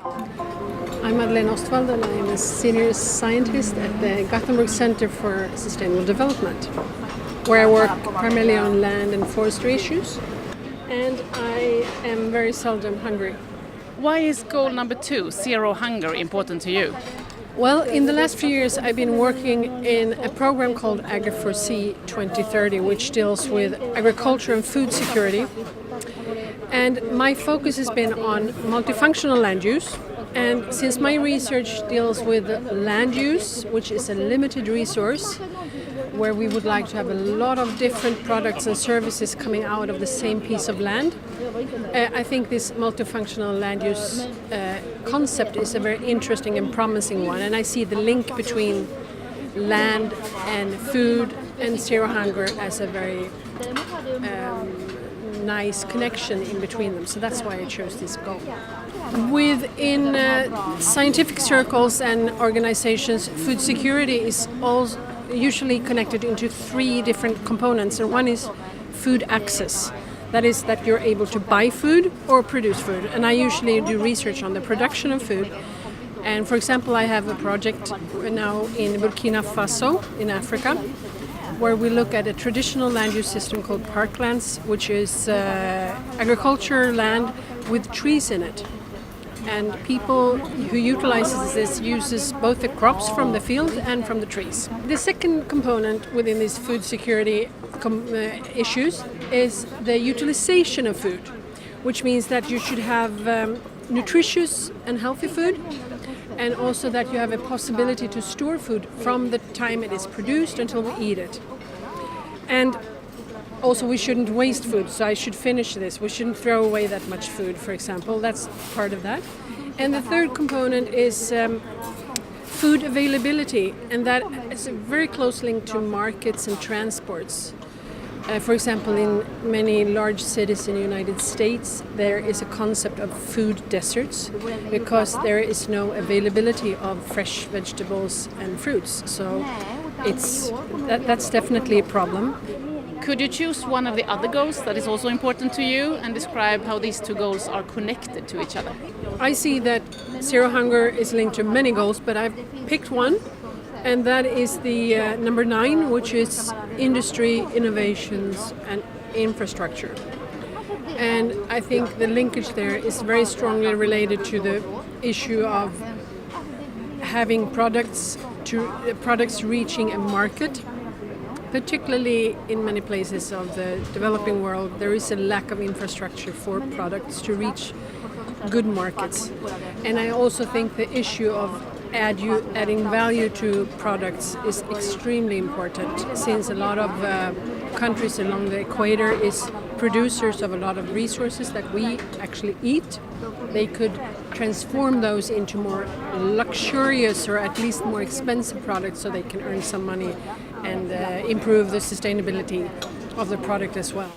I'm Madelene Ostwald and I'm a senior scientist at the Gothenburg Center for Sustainable Development, where I work primarily on land and forestry issues, and I am very seldom hungry. Why is goal number 2, zero hunger, important to you? Well, in the last few years I've been working in a program called Agri4C 2030, which deals with agriculture and food security. And my focus has been on multifunctional land use. And since my research deals with land use, which is a limited resource, where we would like to have a lot of different products and services coming out of the same piece of land, I think this multifunctional land use concept is a very interesting and promising one. And I see the link between land and food and zero hunger as a very nice connection in between them. So that's why I chose this goal. Within scientific circles and organizations, food security is also usually connected into 3 different components. And one is food access. That is that you're able to buy food or produce food. And I usually do research on the production of food. And for example, I have a project now in Burkina Faso in Africa, where we look at a traditional land use system called parklands, which is agriculture land with trees in it. And people who utilizes this uses both the crops from the field and from the trees. The second component within these food security issues is the utilization of food, which means that you should have nutritious and healthy food, and also that you have a possibility to store food from the time it is produced until we eat it. And also we shouldn't waste food, so I should finish this. We shouldn't throw away that much food, for example. That's part of that. And the third component is food availability, and that is a very close link to markets and transports. For example, in many large cities in the United States, there is a concept of food deserts because there is no availability of fresh vegetables and fruits. So that's definitely a problem. Could you choose one of the other goals that is also important to you and describe how these 2 goals are connected to each other? I see that zero hunger is linked to many goals, but I've picked one, and that is the number 9, which is industry, innovations and infrastructure. And I think the linkage there is very strongly related to the issue of having products reaching a market. Particularly in many places of the developing world, there is a lack of infrastructure for products to reach good markets. And I also think the issue of adding value to products is extremely important, since a lot of countries along the equator is producers of a lot of resources that we actually eat. They could transform those into more luxurious or at least more expensive products so they can earn some money and improve the sustainability of the product as well.